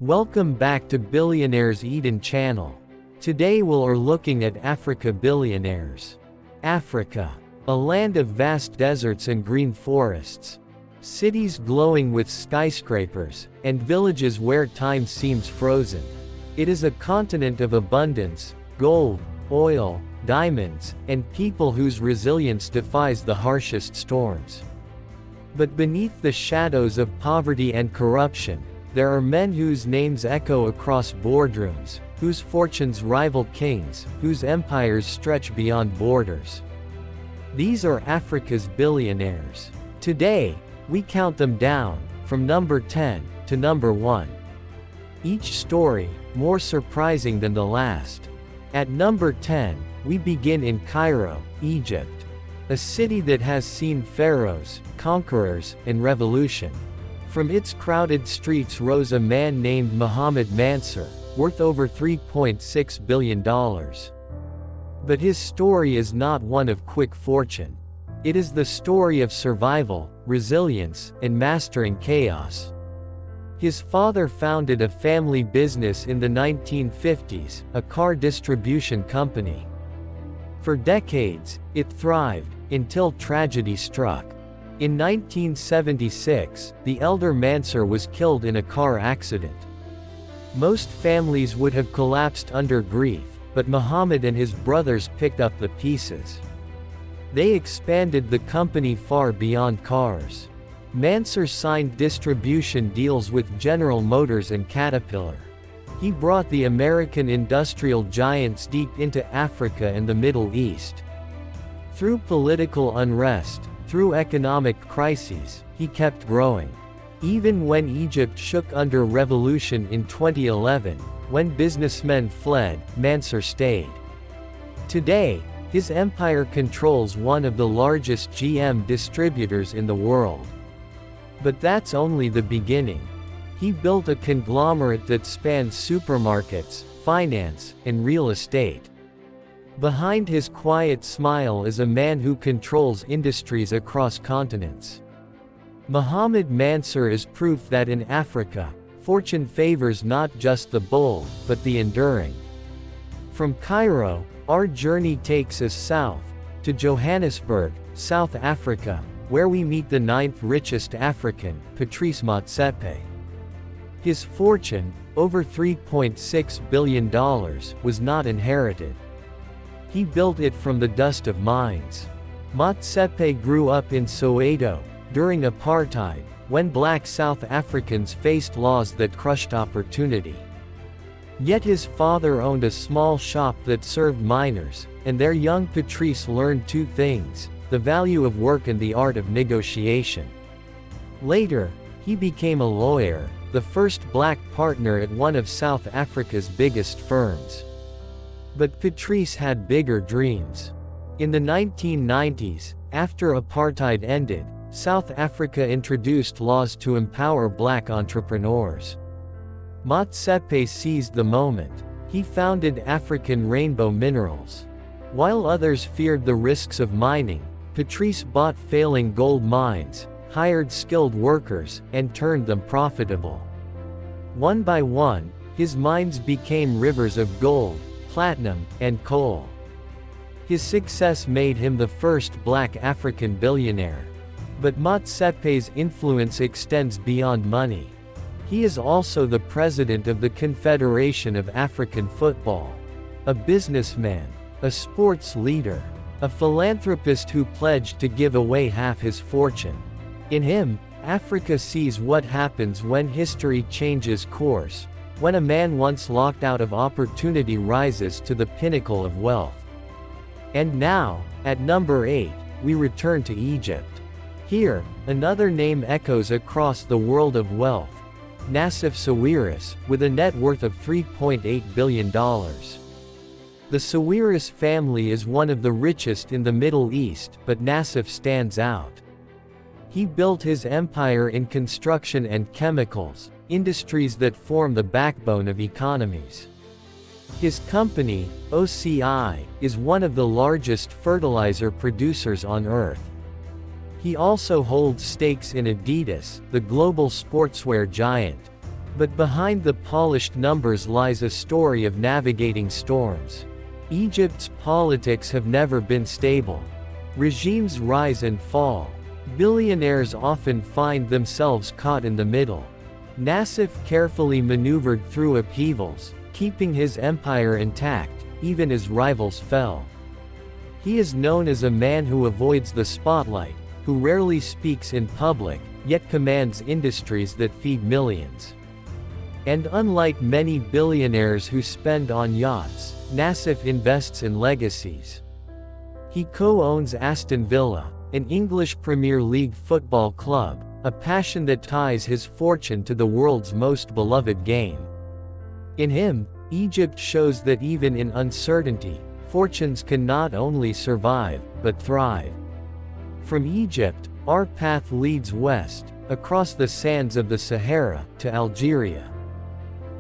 Welcome back to Billionaires Eden channel. Today we're looking at Africa billionaires. Africa, a land of vast deserts and green forests, cities glowing with skyscrapers, and villages where time seems frozen. It is a continent of abundance, gold, oil, diamonds, and people whose resilience defies the harshest storms. But beneath the shadows of poverty and corruption, there are men whose names echo across boardrooms, whose fortunes rival kings, whose empires stretch beyond borders. These are Africa's billionaires. Today, we count them down, from number 10 to number 1. Each story, more surprising than the last. At number 10, we begin in Cairo, Egypt. A city that has seen pharaohs, conquerors, and revolution. From its crowded streets rose a man named Mohammed Mansour, worth over $3.6 billion. But his story is not one of quick fortune. It is the story of survival, resilience, and mastering chaos. His father founded a family business in the 1950s, a car distribution company. For decades, it thrived, until tragedy struck. In 1976, the elder Mansour was killed in a car accident. Most families would have collapsed under grief, but Muhammad and his brothers picked up the pieces. They expanded the company far beyond cars. Mansour signed distribution deals with General Motors and Caterpillar. He brought the American industrial giants deep into Africa and the Middle East. Through political unrest, through economic crises, he kept growing. Even when Egypt shook under revolution in 2011, when businessmen fled, Mansour stayed. Today, his empire controls one of the largest GM distributors in the world. But that's only the beginning. He built a conglomerate that spans supermarkets, finance, and real estate. Behind his quiet smile is a man who controls industries across continents. Mohammed Mansour is proof that in Africa, fortune favors not just the bold, but the enduring. From Cairo, our journey takes us south, to Johannesburg, South Africa, where we meet the 9th richest African, Patrice Motsepe. His fortune, over $3.6 billion, was not inherited. He built it from the dust of mines. Motsepe grew up in Soweto, during apartheid, when black South Africans faced laws that crushed opportunity. Yet his father owned a small shop that served miners, and their young Patrice learned two things: the value of work and the art of negotiation. Later, he became a lawyer, the first black partner at one of South Africa's biggest firms. But Patrice had bigger dreams. In the 1990s, after apartheid ended, South Africa introduced laws to empower black entrepreneurs. Motsepe seized the moment. He founded African Rainbow Minerals. While others feared the risks of mining, Patrice bought failing gold mines, hired skilled workers, and turned them profitable. One by one, his mines became rivers of gold, platinum, and coal. His success made him the first black African billionaire. But Motsepe's influence extends beyond money. He is also the president of the Confederation of African Football. A businessman, a sports leader, a philanthropist who pledged to give away half his fortune. In him, Africa sees what happens when history changes course, when a man once locked out of opportunity rises to the pinnacle of wealth. And now, at number 8, we return to Egypt. Here, another name echoes across the world of wealth: Nassif Sawiris, with a net worth of $3.8 billion. The Sawiris family is one of the richest in the Middle East, but Nassif stands out. He built his empire in construction and chemicals, industries that form the backbone of economies. His company, OCI, is one of the largest fertilizer producers on Earth. He also holds stakes in Adidas, the global sportswear giant. But behind the polished numbers lies a story of navigating storms. Egypt's politics have never been stable. Regimes rise and fall. Billionaires often find themselves caught in the middle. Nassif carefully maneuvered through upheavals, keeping his empire intact, even as rivals fell. He is known as a man who avoids the spotlight, who rarely speaks in public, yet commands industries that feed millions. And unlike many billionaires who spend on yachts, Nassif invests in legacies. He co-owns Aston Villa, an English Premier League football club, a passion that ties his fortune to the world's most beloved game. In him, Egypt shows that even in uncertainty, fortunes can not only survive, but thrive. From Egypt, our path leads west, across the sands of the Sahara, to Algeria.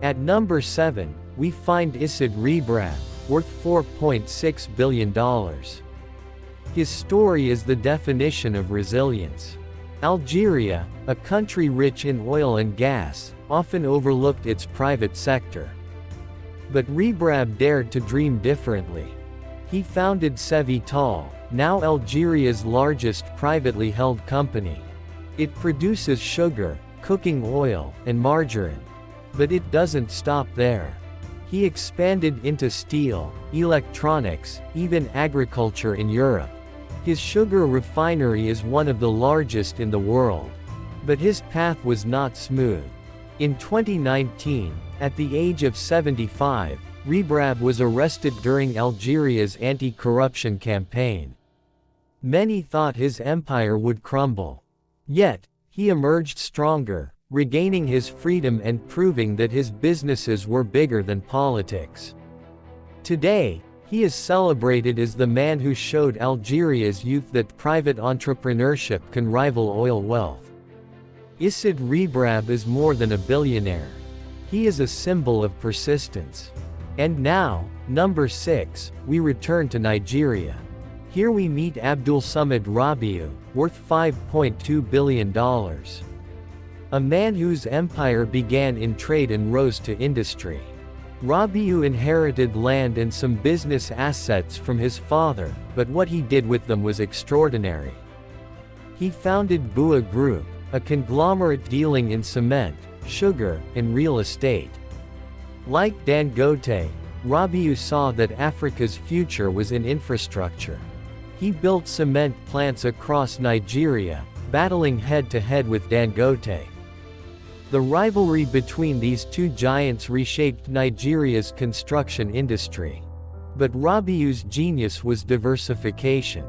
At number 7, we find Issad Rebrab, worth $4.6 billion. His story is the definition of resilience. Algeria, a country rich in oil and gas, often overlooked its private sector. But Rebrab dared to dream differently. He founded Cevital, now Algeria's largest privately held company. It produces sugar, cooking oil, and margarine. But it doesn't stop there. He expanded into steel, electronics, even agriculture in Europe. His sugar refinery is one of the largest in the world. But his path was not smooth. In 2019, at the age of 75, Rebrab was arrested during Algeria's anti-corruption campaign. Many thought his empire would crumble. Yet, he emerged stronger, regaining his freedom and proving that his businesses were bigger than politics. Today, he is celebrated as the man who showed Algeria's youth that private entrepreneurship can rival oil wealth. Issad Rebrab is more than a billionaire. He is a symbol of persistence. And now, number 6, we return to Nigeria. Here we meet Abdulsamad Rabiu, worth $5.2 billion. A man whose empire began in trade and rose to industry. Rabiu inherited land and some business assets from his father, but what he did with them was extraordinary. He founded Bua Group, a conglomerate dealing in cement, sugar, and real estate. Like Dangote, Rabiu saw that Africa's future was in infrastructure. He built cement plants across Nigeria, battling head-to-head with Dangote. The rivalry between these two giants reshaped Nigeria's construction industry. But Rabiu's genius was diversification.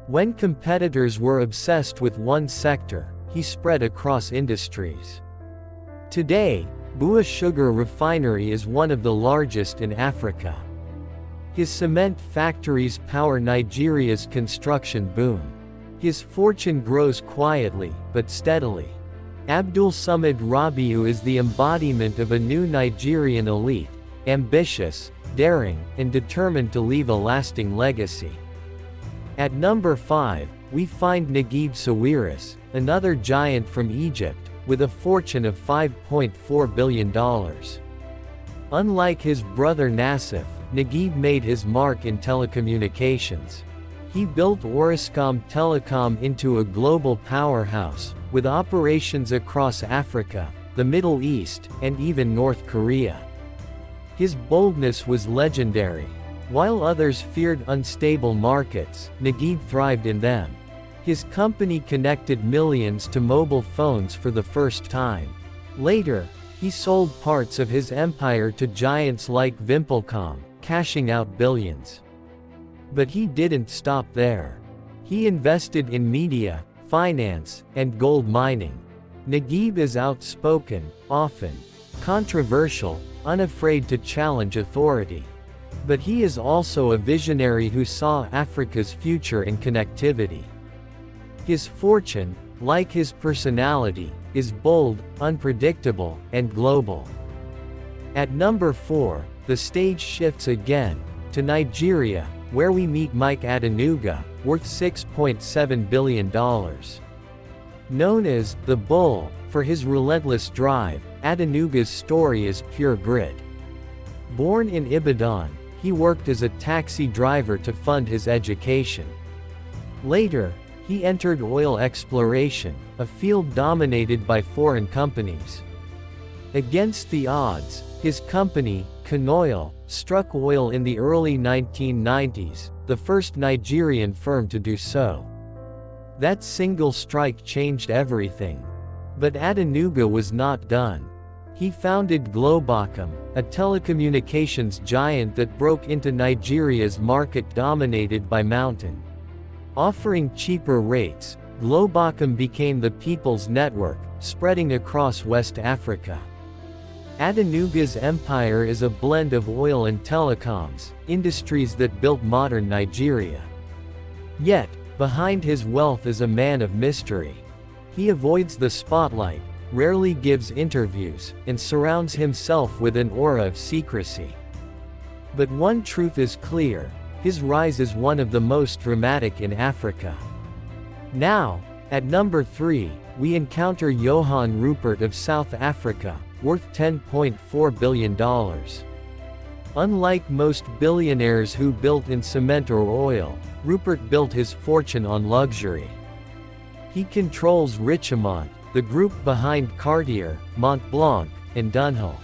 When competitors were obsessed with one sector, he spread across industries. Today, Bua Sugar Refinery is one of the largest in Africa. His cement factories power Nigeria's construction boom. His fortune grows quietly, but steadily. Abdulsamad Rabiu is the embodiment of a new Nigerian elite, ambitious, daring, and determined to leave a lasting legacy. At number 5, we find Naguib Sawiris, another giant from Egypt, with a fortune of $5.4 billion. Unlike his brother Nassif, Naguib made his mark in telecommunications. He built Orascom Telecom into a global powerhouse, with operations across Africa, the Middle East, and even North Korea. His boldness was legendary. While others feared unstable markets, Naguib thrived in them. His company connected millions to mobile phones for the first time. Later, he sold parts of his empire to giants like Vimpelcom, cashing out billions. But he didn't stop there. He invested in media, finance, and gold mining. Naguib is outspoken, often controversial, unafraid to challenge authority. But he is also a visionary who saw Africa's future in connectivity. His fortune, like his personality, is bold, unpredictable, and global. At number 4, the stage shifts again, to Nigeria, where we meet Mike Adenuga, worth $6.7 billion. Known as the Bull for his relentless drive, Adenuga's story is pure grit. Born in Ibadan, he worked as a taxi driver to fund his education. Later, he entered oil exploration, a field dominated by foreign companies. Against the odds, his company, Canoil, struck oil in the early 1990s, the first Nigerian firm to do so. That single strike changed everything. But Adenuga was not done. He founded Globacom, a telecommunications giant that broke into Nigeria's market dominated by Mountain. Offering cheaper rates, Globacom became the people's network, spreading across West Africa. Adenuga's empire is a blend of oil and telecoms, industries that built modern Nigeria. Yet, behind his wealth is a man of mystery. He avoids the spotlight, rarely gives interviews, and surrounds himself with an aura of secrecy. But one truth is clear: his rise is one of the most dramatic in Africa. Now, at number 3, we encounter Johan Rupert of South Africa, worth $10.4 billion. Unlike most billionaires who built in cement or oil, Rupert built his fortune on luxury. He controls Richemont, the group behind Cartier, Montblanc, and Dunhill.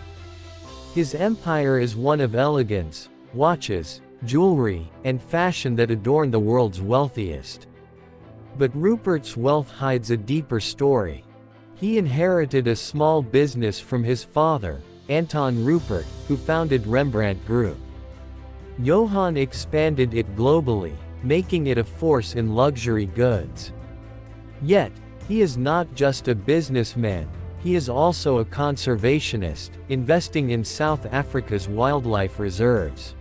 His empire is one of elegance, watches, jewelry, and fashion that adorn the world's wealthiest. But Rupert's wealth hides a deeper story. He inherited a small business from his father, Anton Rupert, who founded Rembrandt Group. Johan expanded it globally, making it a force in luxury goods. Yet, he is not just a businessman, he is also a conservationist, investing in South Africa's wildlife reserves.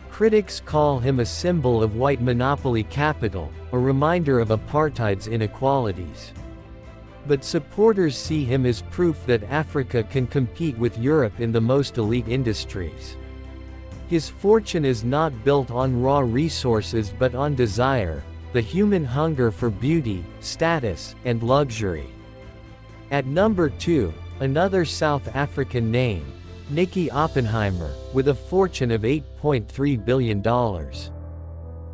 Critics call him a symbol of white monopoly capital, a reminder of apartheid's inequalities. But supporters see him as proof that Africa can compete with Europe in the most elite industries. His fortune is not built on raw resources but on desire, the human hunger for beauty, status, and luxury. At number 2, another South African name, Nicky Oppenheimer, with a fortune of $8.3 billion.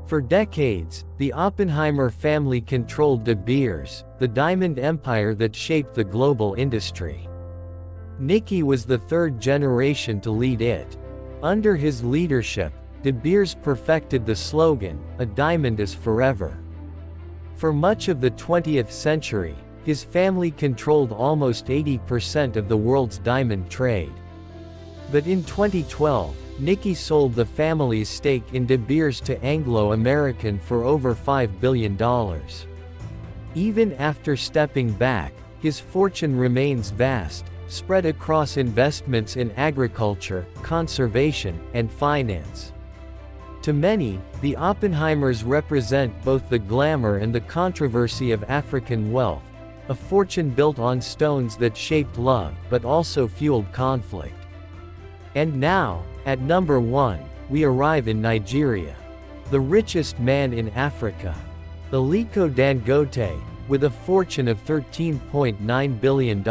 For decades, the Oppenheimer family controlled De Beers, the diamond empire that shaped the global industry. Nicky was the third generation to lead it. Under his leadership, De Beers perfected the slogan, "A diamond is forever." For much of the 20th century, his family controlled almost 80% of the world's diamond trade. But in 2012, Nicky sold the family's stake in De Beers to Anglo-American for over $5 billion. Even after stepping back, his fortune remains vast, spread across investments in agriculture, conservation, and finance. To many, the Oppenheimers represent both the glamour and the controversy of African wealth, a fortune built on stones that shaped love but also fueled conflict. And now, at number 1, we arrive in Nigeria. The richest man in Africa. Aliko Dangote, with a fortune of $13.9 billion.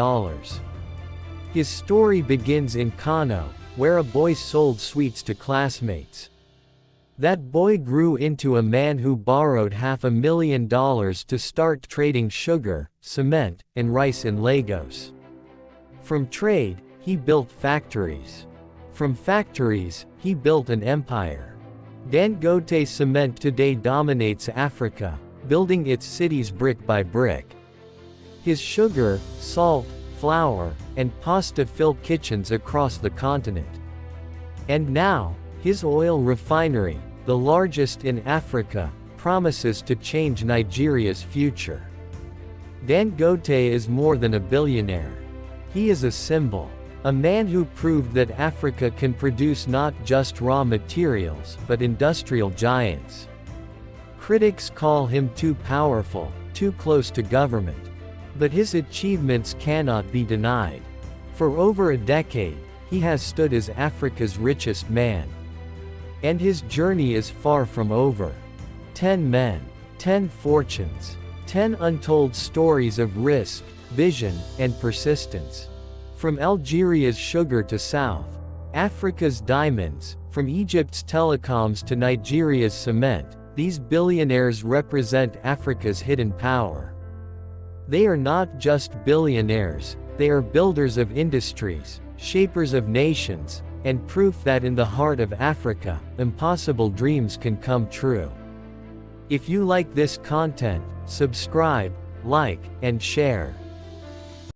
His story begins in Kano, where a boy sold sweets to classmates. That boy grew into a man who borrowed $500,000 to start trading sugar, cement, and rice in Lagos. From trade, he built factories. From factories, he built an empire. Dangote Cement today dominates Africa, building its cities brick by brick. His sugar, salt, flour, and pasta fill kitchens across the continent. And now, his oil refinery, the largest in Africa, promises to change Nigeria's future. Dangote is more than a billionaire. He is a symbol. A man who proved that Africa can produce not just raw materials but industrial giants. Critics call him too powerful, too close to government. But his achievements cannot be denied. For over a decade, he has stood as Africa's richest man. And his journey is far from over. 10 men, 10 fortunes, 10 untold stories of risk, vision, and persistence. From Algeria's sugar to South Africa's diamonds, from Egypt's telecoms to Nigeria's cement, these billionaires represent Africa's hidden power. They are not just billionaires, they are builders of industries, shapers of nations, and proof that in the heart of Africa, impossible dreams can come true. If you like this content, subscribe, like, and share.